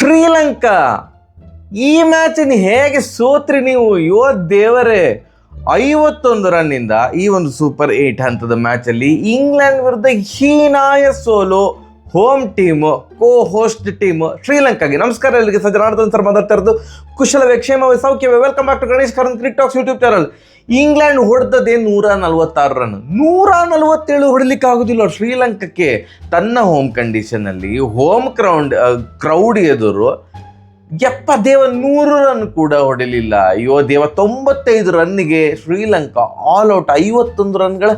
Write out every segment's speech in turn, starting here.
ಶ್ರೀಲಂಕಾ ಈ ಮ್ಯಾಚನ್ನು ಹೇಗೆ ಸೋತ್ರಿ ನೀವು? ದೇವರೇ, 51 ರನ್ನಿಂದ ಈ ಒಂದು ಸೂಪರ್ 8 ಹಂತದ ಮ್ಯಾಚಲ್ಲಿ ಇಂಗ್ಲೆಂಡ್ ವಿರುದ್ಧ ಹೀನಾಯ ಸೋಲು. Home team, co host team ಶ್ರೀಲಂಕಾಗೆ. ನಮಸ್ಕಾರ ಎಲ್ಲರಿಗೆ, ಸಜ್ಜನಾರ್ದನ್ ಸರ್ ಮಾತಾಡ್ತಾ ಇರೋದು. ಕುಶಲವೇ, ಕ್ಷೇಮವೇ, ಸೌಖ್ಯವೇ? Welcome back to Ganesh Karan cricket talks YouTube channel. England ಹೊಡೆದದೇ 146 ರನ್. 147 ಹೊಡಿಲಿಕ್ಕೆ ಆಗೋದಿಲ್ಲ ಶ್ರೀಲಂಕಾಕ್ಕೆ. ತನ್ನ ಹೋಮ್ ಕಂಡೀಷನಲ್ಲಿ, ಹೋಮ್ ಕ್ರೌಡ್ ಎದುರು ದೇವ 100 ರನ್ ಕೂಡ ಹೊಡಿಲಿಲ್ಲ. ದೇವ 95 ರನ್ನಿಗೆ ಶ್ರೀಲಂಕಾ ಆಲ್ ಔಟ್. 51 ರನ್ಗಳ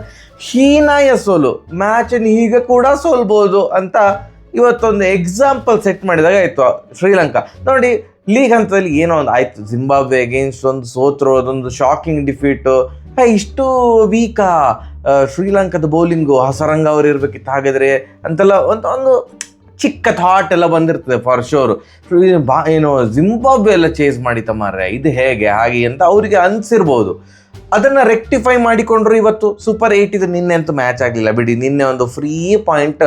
ಹೀನಾಯ ಸೋಲು. ಮ್ಯಾಚನ್ನು ಹೀಗೆ ಕೂಡ ಸೋಲ್ಬೋದು ಅಂತ ಇವತ್ತೊಂದು ಎಕ್ಸಾಂಪಲ್ ಸೆಟ್ ಮಾಡಿದಾಗ ಆಯಿತು ಶ್ರೀಲಂಕಾ. ನೋಡಿ, ಲೀಗ್ ಹಂತದಲ್ಲಿ ಏನೋ ಒಂದು ಆಯಿತು, ಜಿಂಬಾಬ್ವೆ ಅಗೇನ್ಸ್ಟ್ ಒಂದು ಸೋತ್ರು, ಅದೊಂದು ಶಾಕಿಂಗ್ ಡಿಫೀಟು. ಇಷ್ಟು ವೀಕಾ ಶ್ರೀಲಂಕಾದ ಬೌಲಿಂಗು, ಹಸರಂಗ ಅವ್ರು ಇರಬೇಕಿತ್ತು ಹಾಗಾದರೆ ಅಂತೆಲ್ಲ ಒಂದು ಚಿಕ್ಕ ಥಾಟ್ ಎಲ್ಲ ಬಂದಿರ್ತದೆ ಫಾರ್ ಶೋರ್. ಏನೋ ಜಿಂಬಾಬ್ವೆ ಎಲ್ಲ ಚೇಸ್ ಮಾಡಿತ ಮಾರ್ರೆ, ಇದು ಹೇಗೆ ಹಾಗೆ ಅಂತ ಅವರಿಗೆ ಅನಿಸಿರ್ಬೋದು. ಅದನ್ನು ರೆಕ್ಟಿಫೈ ಮಾಡಿಕೊಂಡ್ರು. ಇವತ್ತು ಸೂಪರ್ 8 ಇದು. ನಿನ್ನೆ ಅಂತೂ ಮ್ಯಾಚ್ ಆಗಲಿಲ್ಲ ಬಿಡಿ. ನಿನ್ನೆ ಒಂದು ಫ್ರೀ ಪಾಯಿಂಟ್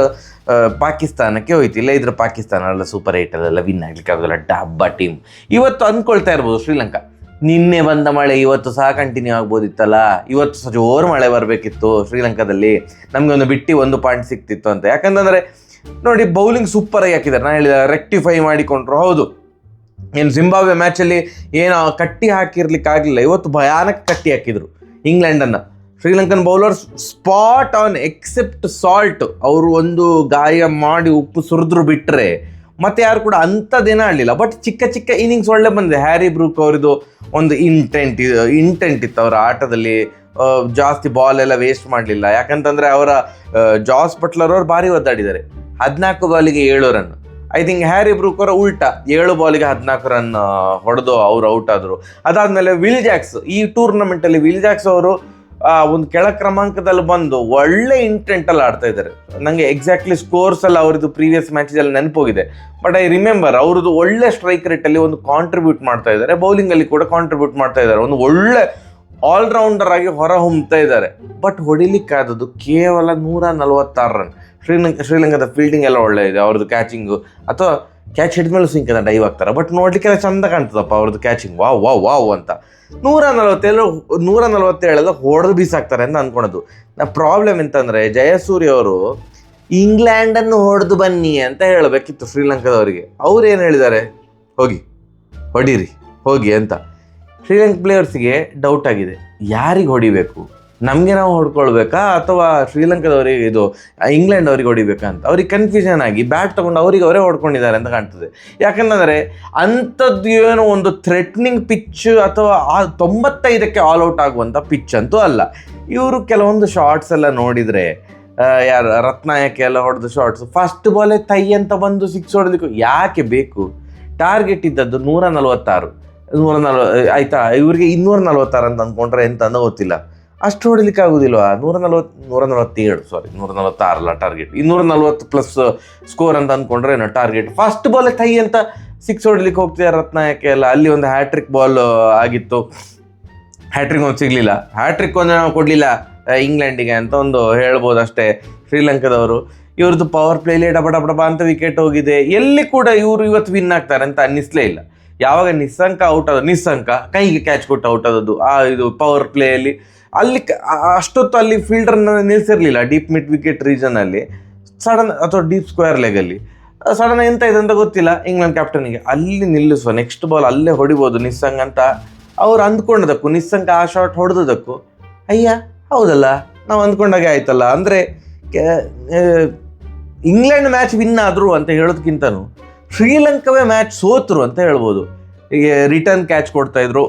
ಪಾಕಿಸ್ತಾನಕ್ಕೆ ಹೋಯ್ತು. ಇಲ್ಲ ಇದ್ರೆ ಪಾಕಿಸ್ತಾನ ಅಲ್ಲ ಸೂಪರ್ 8 ವಿನ್ ಆಗ್ಲಿಕ್ಕೆ ಆಗೋದಿಲ್ಲ, ಡಬ್ಬ ಟೀಮ್. ಇವತ್ತು ಅಂದ್ಕೊಳ್ತಾ ಇರ್ಬೋದು ಶ್ರೀಲಂಕಾ, ನಿನ್ನೆ ಬಂದ ಮಳೆ ಇವತ್ತು ಸಹ ಕಂಟಿನ್ಯೂ ಆಗ್ಬೋದಿತ್ತಲ್ಲ, ಇವತ್ತು ಸಹ ಜೋರು ಮಳೆ ಬರಬೇಕಿತ್ತು ಶ್ರೀಲಂಕಾದಲ್ಲಿ, ನಮಗೆ ಒಂದು ಬಿಟ್ಟು 1 ಪಾಯಿಂಟ್ ಸಿಕ್ತಿತ್ತು ಅಂತ. ಯಾಕಂತಂದರೆ ನೋಡಿ, ಬೌಲಿಂಗ್ ಸೂಪರಾಗಿ ಹಾಕಿದ್ದಾರೆ. ನಾನು ಹೇಳಿದ ರೆಕ್ಟಿಫೈ ಮಾಡಿಕೊಂಡ್ರು. ಹೌದು, ಏನು ಜಿಂಬಾಬ್ವೆ ಮ್ಯಾಚಲ್ಲಿ ಏನೋ ಕಟ್ಟಿ ಹಾಕಿರ್ಲಿಕ್ಕೆ ಆಗಲಿಲ್ಲ. ಇವತ್ತು ಭಯಾನಕ ಕಟ್ಟಿ ಹಾಕಿದರು ಇಂಗ್ಲೆಂಡನ್ನು. Sri Lankan bowlers spot on except Salt. ಅವರು ಒಂದು ಗಾಯ ಮಾಡಿ ಉಪ್ಪು ಸುರಿದ್ರು ಬಿಟ್ಟರೆ ಮತ್ತೆ ಯಾರು ಕೂಡ ಅಂಥದ್ದೇನೇ ಆಡಲಿಲ್ಲ. ಬಟ್ ಚಿಕ್ಕ ಚಿಕ್ಕ ಇನ್ನಿಂಗ್ಸ್ ಒಳ್ಳೆ ಬಂದಿದೆ. ಹ್ಯಾರಿ ಬ್ರೂಕ್ ಅವರದು ಒಂದು ಇಂಟೆಂಟ್ ಇತ್ತು ಅವರ ಆಟದಲ್ಲಿ. ಜಾಸ್ತಿ ಬಾಲ್ ಎಲ್ಲ ವೇಸ್ಟ್ ಮಾಡಲಿಲ್ಲ. ಯಾಕಂತಂದರೆ ಅವರ ಜಾಸ್ ಬಟ್ಲರ್ ಅವರು ಭಾರಿ ಒದ್ದಾಡಿದ್ದಾರೆ. 14 ಬಾಲಿಗೆ 7 run. I think Harry Brooke ಅವರ ಉಲ್ಟಾ 7 ಬಾಲಿಗೆ 14 ರನ್ ಹೊಡೆದು ಅವರು ಔಟ್ ಆದರು. ಅದಾದಮೇಲೆ ವಿಲ್ ಜಾಕ್ಸ್, ಈ ಟೂರ್ನಮೆಂಟಲ್ಲಿ ವಿಲ್ ಜಾಕ್ಸ್ ಅವರು ಒಂದು ಕೆಳ ಕ್ರಮಾಂಕದಲ್ಲಿ ಬಂದು ಒಳ್ಳೆ ಇಂಟೆಂಟಲ್ಲಿ ಆಡ್ತಾ ಇದ್ದಾರೆ. ನನಗೆ ಎಕ್ಸಾಕ್ಟ್ಲಿ ಸ್ಕೋರ್ಸ್ ಎಲ್ಲ ಅವ್ರದ್ದು ಪ್ರೀವಿಯಸ್ ಮ್ಯಾಚಲ್ಲಿ ನೆನಪೋಗಿದೆ. ಬಟ್ ಐ ರಿಮೆಂಬರ್ ಅವ್ರದ್ದು ಒಳ್ಳೆ ಸ್ಟ್ರೈಕ್ ರೇಟಲ್ಲಿ ಒಂದು ಕಾಂಟ್ರಿಬ್ಯೂಟ್ ಮಾಡ್ತಾ ಇದ್ದಾರೆ. ಬೌಲಿಂಗಲ್ಲಿ ಕೂಡ ಕಾಂಟ್ರಿಬ್ಯೂಟ್ ಮಾಡ್ತಾ ಇದ್ದಾರೆ. ಒಂದು ಒಳ್ಳೆ ಆಲ್ರೌಂಡರ್ ಆಗಿ ಹೊರ ಹೊಮ್ತಾ ಇದ್ದಾರೆ. ಬಟ್ ಹೊಡಿಲಿಕ್ಕಾದದ್ದು ಕೇವಲ 146 ರನ್. ಶ್ರೀಲಂಕಾದ ಫೀಲ್ಡಿಂಗ್ ಎಲ್ಲ ಒಳ್ಳೆ ಇದೆ. ಅವ್ರದ್ದು ಕ್ಯಾಚಿಂಗು ಅಥವಾ ಕ್ಯಾಚ್ ಹಿಡಿದ್ಮೇಲೆ ಸಿಂಕದ ಡೈವ್ ಆಗ್ತಾರೆ. ಬಟ್ ನೋಡ್ಲಿಕ್ಕೆ ಚಂದ ಕಾಣ್ತದಪ್ಪ ಅವ್ರದ್ದು ಕ್ಯಾಚಿಂಗ್. ವಾವ್ ಅಂತ. 147 ಹೊಡೆದು ಬೀಸಾಕ್ತಾರೆ ಅಂತ ಅಂದ್ಕೊಳೋದು. ಪ್ರಾಬ್ಲಮ್ ಎಂತಂದರೆ, ಜಯಸೂರ್ಯ ಅವರು ಇಂಗ್ಲೆಂಡನ್ನು ಹೊಡೆದು ಬನ್ನಿ ಅಂತ ಹೇಳಬೇಕಿತ್ತು ಶ್ರೀಲಂಕಾದವರಿಗೆ. ಅವ್ರು ಏನು ಹೇಳಿದ್ದಾರೆ, ಹೊಡೀರಿ ಹೋಗಿ ಅಂತ. ಶ್ರೀಲಂಕಾ ಪ್ಲೇಯರ್ಸಿಗೆ ಡೌಟ್ ಆಗಿದೆ, ಯಾರಿಗೆ ಹೊಡಿಬೇಕು, ನಮಗೆ ನಾವು ಹೊಡ್ಕೊಳ್ಬೇಕಾ ಅಥವಾ ಶ್ರೀಲಂಕಾದವರಿಗೆ ಇಂಗ್ಲೆಂಡ್ ಅವ್ರಿಗೆ ಹೊಡಿಬೇಕಾ ಅಂತ. ಅವ್ರಿಗೆ ಕನ್ಫ್ಯೂಷನ್ ಆಗಿ ಬ್ಯಾಟ್ ತೊಗೊಂಡು ಅವರೇ ಹೊಡ್ಕೊಂಡಿದ್ದಾರೆ ಅಂತ ಕಾಣ್ತದೆ. ಯಾಕಂದರೆ ಅಂಥದ್ದು ಏನೋ ಒಂದು ಥ್ರೆಟ್ನಿಂಗ್ ಪಿಚ್ ಅಥವಾ 95ಕ್ಕೆ ಆಲ್ ಔಟ್ ಆಗುವಂಥ ಪಿಚ್ ಅಂತೂ ಅಲ್ಲ. ಇವರು ಕೆಲವೊಂದು ಶಾರ್ಟ್ಸ್ ಎಲ್ಲ ನೋಡಿದರೆ, ಯಾರು ರತ್ನಾಯಕ ಎಲ್ಲ ಹೊಡೆದು ಶಾರ್ಟ್ಸ್, ಫಸ್ಟ್ ಬಾಲೇ ತೈ ಅಂತ ಬಂದು 6 ಹೊಡೆದಕ್ಕೆ ಯಾಕೆ ಬೇಕು? ಟಾರ್ಗೆಟ್ ಇದ್ದದ್ದು 146 ಆಯಿತಾ. ಇವ್ರಿಗೆ 246 ಅಂತ ಅಂದ್ಕೊಂಡ್ರೆ ಎಂತ ಅನ್ನೋ ಗೊತ್ತಿಲ್ಲ. ಅಷ್ಟು ಹೊಡಿಲಿಕ್ಕೆ ಆಗೋದಿಲ್ವಾ? 146 ಟಾರ್ಗೆಟ್. 240 ಪ್ಲಸ್ ಸ್ಕೋರ್ ಅಂತ ಅಂದ್ಕೊಂಡ್ರೆ ಏನೋ ಟಾರ್ಗೆಟ್. ಫಸ್ಟ್ ಬಾಲ್ ತೈ ಅಂತ 6 ಹೊಡಿಲಿಕ್ಕೆ ಹೋಗ್ತಿದ್ದಾರೆ ರತ್ನಾಯಕ್ಕೆ ಎಲ್ಲ. ಅಲ್ಲಿ ಒಂದು ಹ್ಯಾಟ್ರಿಕ್ ಬಾಲ್ ಆಗಿತ್ತು. ಹ್ಯಾಟ್ರಿಕ್ ಒಂದು ಸಿಗಲಿಲ್ಲ. ಹ್ಯಾಟ್ರಿಕ್ ಒಂದು ನಾವು ಕೊಡಲಿಲ್ಲ ಇಂಗ್ಲೆಂಡಿಗೆ ಅಂತ ಒಂದು ಹೇಳ್ಬೋದು ಅಷ್ಟೇ. ಶ್ರೀಲಂಕಾದವರು ಇವ್ರದ್ದು ಪವರ್ ಪ್ಲೇಲಿ ಡಬ ಅಂತ ವಿಕೆಟ್ ಹೋಗಿದೆ. ಎಲ್ಲಿ ಕೂಡ ಇವರು ಇವತ್ತು ವಿನ್ ಆಗ್ತಾರೆ ಅಂತ ಅನ್ನಿಸ್ಲೇ ಇಲ್ಲ. ಯಾವಾಗ ನಿಸ್ಸಂಕ ಔಟ್ ಆದ, ನಿಸ್ಸಂಕ ಕೈಗೆ ಕ್ಯಾಚ್ ಕೊಟ್ಟು ಔಟ್ ಆದದ್ದು ಇದು ಪವರ್ ಪ್ಲೇಯಲ್ಲಿ. ಅಲ್ಲಿ ಅಷ್ಟೊತ್ತು ಅಲ್ಲಿ ಫೀಲ್ಡರ್ನ ನಿಲ್ಲಿಸಿರಲಿಲ್ಲ ಡೀಪ್ ಮಿಡ್ ವಿಕೆಟ್ ರೀಜನಲ್ಲಿ. ಸಡನ್ ಅಥವಾ ಡೀಪ್ ಸ್ಕ್ವೇರ್ ಲೆಗಲ್ಲಿ ಸಡನ್ ಎಂತ ಇದೆ ಅಂತ ಗೊತ್ತಿಲ್ಲ ಇಂಗ್ಲೆಂಡ್ ಕ್ಯಾಪ್ಟನ್ಗೆ. ಅಲ್ಲಿ ನಿಲ್ಲಿಸುವ, ನೆಕ್ಸ್ಟ್ ಬಾಲ್ ಅಲ್ಲೇ ಹೊಡಿಬೋದು ನಿಸ್ಸಂಗ್ ಅಂತ ಅವ್ರು ಅಂದ್ಕೊಂಡದಕ್ಕೂ, ನಿಸ್ಸಂಗ ಆ ಶಾಟ್ ಹೊಡೆದಕ್ಕೂ ಹೌದಲ್ಲ, ನಾವು ಅಂದ್ಕೊಂಡಾಗೆ ಆಯ್ತಲ್ಲ. ಅಂದರೆ ಇಂಗ್ಲೆಂಡ್ ಮ್ಯಾಚ್ ವಿನ್ ಆದರು ಅಂತ ಹೇಳೋದಕ್ಕಿಂತನೂ ಶ್ರೀಲಂಕಾವೇ ಮ್ಯಾಚ್ ಸೋತರು ಅಂತ ಹೇಳ್ಬೋದು. ಈಗ ರಿಟರ್ನ್ ಕ್ಯಾಚ್ ಕೊಡ್ತಾಯಿದ್ರು.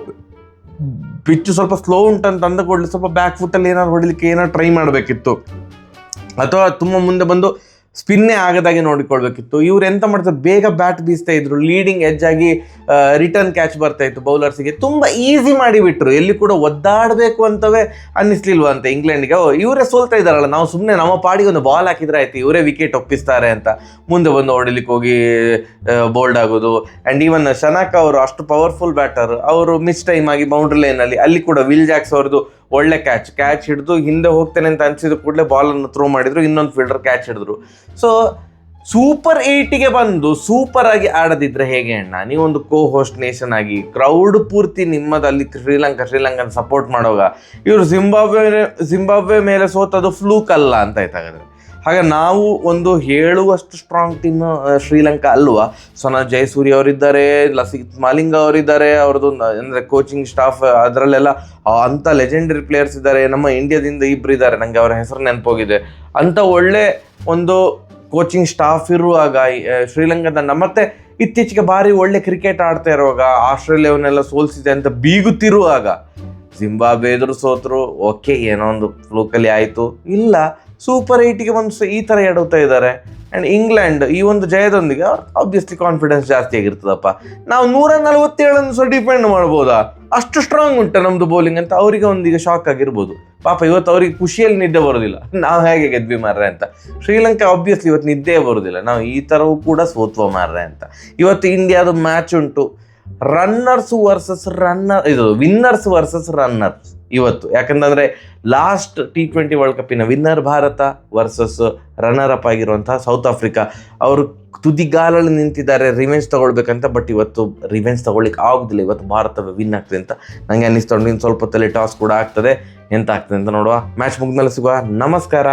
ಪಿಚ್ಚು ಸ್ವಲ್ಪ ಸ್ಲೋ ಉಂಟಂತ ಅಂದ ಕೂಡಲೇ ಸ್ವಲ್ಪ ಬ್ಯಾಕ್ ಫುಟ್ಟಲ್ಲಿ ಏನಾದ್ರು ಹೊಡಿಲಿಕ್ಕೆ ಏನಾದ್ರು ಟ್ರೈ ಮಾಡಬೇಕಿತ್ತು, ಅಥವಾ ತುಂಬ ಮುಂದೆ ಬಂದು ಸ್ಪಿನ್ನೇ ಆಗದಾಗೆ ನೋಡಿಕೊಳ್ಬೇಕಿತ್ತು. ಇವ್ರು ಎಂತ ಮಾಡ್ತಾರೆ, ಬೇಗ ಬ್ಯಾಟ್ ಬೀಸ್ತಾ ಇದ್ರು. ಲೀಡಿಂಗ್ ಎಡ್ಜ್ ಆಗಿ ರಿಟರ್ನ್ ಕ್ಯಾಚ್ ಬರ್ತಾ ಇತ್ತು ಬೌಲರ್ಸಿಗೆ. ತುಂಬ ಈಸಿ ಮಾಡಿಬಿಟ್ರು. ಎಲ್ಲಿ ಕೂಡ ಒದ್ದಾಡಬೇಕು ಅಂತವೇ ಅನ್ನಿಸ್ಲಿಲ್ವ ಅಂತ ಇಂಗ್ಲೆಂಡ್ಗೆ. ಇವರೇ ಸೋಲ್ತಾ ಇದ್ದಾರಲ್ಲ, ನಾವು ಸುಮ್ಮನೆ ನಮ್ಮ ಪಾಡಿಗೆ ಒಂದು ಬಾಲ್ ಹಾಕಿದ್ರೆ ಆಯ್ತು, ಇವರೇ ವಿಕೆಟ್ ಒಪ್ಪಿಸ್ತಾರೆ ಅಂತ ಮುಂದೆ ಬಂದು ಹೊಡಿಲಿಕ್ಕೆ ಹೋಗಿ ಬೋಲ್ಡ್ ಆಗೋದು. ಆ್ಯಂಡ್ ಈವನ್ ಶನಾಕ ಅವರು ಅಷ್ಟು ಪವರ್ಫುಲ್ ಬ್ಯಾಟರ್, ಅವರು ಮಿಸ್ ಟೈಮ್ ಆಗಿ ಬೌಂಡ್ರಿ ಲೈನಲ್ಲಿ ಅಲ್ಲಿ ಕೂಡ ವಿಲ್ ಜಾಕ್ಸ್ ಅವ್ರದ್ದು ಒಳ್ಳೆ ಕ್ಯಾಚ್ ಹಿಡಿದು ಹಿಂದೆ ಹೋಗ್ತೇನೆ ಅಂತ ಅನಿಸಿದ ಕೂಡಲೇ ಬಾಲನ್ನು ಥ್ರೋ ಮಾಡಿದ್ರು. ಇನ್ನೊಂದು ಫೀಲ್ಡರ್ ಕ್ಯಾಚ್ ಹಿಡಿದ್ರು. ಸೊ ಸೂಪರ್ 8ಗೆ ಬಂದು ಸೂಪರ್ ಆಗಿ ಆಡದಿದ್ರೆ ಹೇಗೆ ಅಣ್ಣ? ನೀವೊಂದು ಕೋ ಹೋಸ್ಟ್ ನೇಷನ್ ಆಗಿ ಕ್ರೌಡ್ ಪೂರ್ತಿ ನಿಮ್ಮದಲ್ಲಿ ಶ್ರೀಲಂಕಾ ಸಪೋರ್ಟ್ ಮಾಡೋವಾಗ ಇವರು ಜಿಂಬಾಬ್ವೆ ಮೇಲೆ ಸೋತದು ಫ್ಲೂಕ್ ಅಲ್ಲ ಅಂತ ಆಯ್ತಾಗಾದ್ರೆ. ಹಾಗೆ ನಾವು ಒಂದು ಹೇಳುವಷ್ಟು ಸ್ಟ್ರಾಂಗ್ ಟೀಮ್ ಶ್ರೀಲಂಕಾ ಅಲ್ವಾ? ಸೋನಾ ಜಯಸೂರ್ಯ ಅವರಿದ್ದಾರೆ, ಲಸಿತ್ ಮಾಲಿಂಗ ಅವರಿದ್ದಾರೆ, ಅವ್ರದ್ದು ಅಂದರೆ ಕೋಚಿಂಗ್ ಸ್ಟಾಫ್ ಅದರಲ್ಲೆಲ್ಲ ಅಂಥ ಲೆಜೆಂಡರಿ ಪ್ಲೇಯರ್ಸ್ ಇದ್ದಾರೆ. ನಮ್ಮ ಇಂಡಿಯಾದಿಂದ ಇಬ್ಬರು ಇದ್ದಾರೆ, ನನಗೆ ಅವರ ಹೆಸರು ನೆನಪೋಗಿದೆ. ಅಂಥ ಒಳ್ಳೆ ಒಂದು ಕೋಚಿಂಗ್ ಸ್ಟಾಫ್ ಇರುವಾಗ ಶ್ರೀಲಂಕಾದ ಮತ್ತೆ ಇತ್ತೀಚೆಗೆ ಭಾರಿ ಒಳ್ಳೆ ಕ್ರಿಕೆಟ್ ಆಡ್ತಾ ಇರುವಾಗ, ಆಸ್ಟ್ರೇಲಿಯಾವನ್ನೆಲ್ಲ ಸೋಲಿಸಿದೆ ಅಂತ ಬೀಗುತ್ತಿರುವಾಗ ಜಿಂಬಾಬ್ವೆ ಎದುರು ಸೋತರು. ಓಕೆ, ಏನೋ ಒಂದು ಫ್ಲೂಕಲ್ಲಿ ಆಯಿತು. ಇಲ್ಲ, ಸೂಪರ್ 8ಗೆ ಒಂದು ಈ ಥರ ಎಡುತ್ತಾ ಇದ್ದಾರೆ. ಆ್ಯಂಡ್ ಇಂಗ್ಲೆಂಡ್ ಈ ಒಂದು ಜಯದೊಂದಿಗೆ ಆಬ್ವಿಯಸ್ಲಿ ಕಾನ್ಫಿಡೆನ್ಸ್ ಜಾಸ್ತಿ ಆಗಿರ್ತದಪ್ಪ. ನಾವು 147 ಸಹ ಡಿಪೆಂಡ್ ಮಾಡ್ಬೋದಾ? ಅಷ್ಟು ಸ್ಟ್ರಾಂಗ್ ಉಂಟು ನಮ್ಮದು ಬೌಲಿಂಗ್ ಅಂತ ಅವರಿಗೆ ಒಂದೀಗ ಶಾಕ್ ಆಗಿರ್ಬೋದು. ಪಾಪ ಇವತ್ತು ಅವ್ರಿಗೆ ಖುಷಿಯಲ್ಲಿ ನಿದ್ದೆ ಬರೋದಿಲ್ಲ, ನಾವು ಹೇಗೆ ಗೆದ್ವಿ ಮಾರ್ರೆ ಅಂತ. ಶ್ರೀಲಂಕಾ ಆಬ್ವಿಯಸ್ಲಿ ಇವತ್ತು ನಿದ್ದೆ ಬರೋದಿಲ್ಲ, ನಾವು ಈ ಥರವೂ ಕೂಡ ಸೋತ್ವ ಮಾರ್ರೆ ಅಂತ. ಇವತ್ತು ಇಂಡಿಯಾದ ಮ್ಯಾಚ್ ಉಂಟು, ವಿನ್ನರ್ಸ್ ವರ್ಸಸ್ ರನ್ನರ್ಸ್ ಇವತ್ತು. ಯಾಕಂತಂದರೆ ಲಾಸ್ಟ್ T20 ವರ್ಲ್ಡ್ ಕಪ್ಪಿನ winner Bharat versus runner up ಆಗಿರುವಂತಹ ಸೌತ್ ಆಫ್ರಿಕಾ. ಅವರು ತುದಿಗಾಲಲ್ಲಿ ನಿಂತಿದ್ದಾರೆ ರಿವೆಂಜ್ ತಗೊಳ್ಬೇಕಂತ. ಬಟ್ ಇವತ್ತು ರಿವೆಂಜ್ ತಗೊಳ್ಳಿಕ್ಕೆ ಆಗೋದಿಲ್ಲ, ಇವತ್ತು ಭಾರತ ವಿನ್ ಆಗ್ತದೆ ಅಂತ ನನಗೆ ಅನ್ನಿಸ್ತು. ಇನ್ನು ಸ್ವಲ್ಪ ಹೊತ್ತಲ್ಲಿ ಟಾಸ್ ಕೂಡ ಆಗ್ತದೆ, ಎಂತ ಆಗ್ತದೆ ಅಂತ ನೋಡುವ. ಮ್ಯಾಚ್ ಮುಗಿದ್ಮೇಲೆ ಸಿಗುವ. ನಮಸ್ಕಾರ.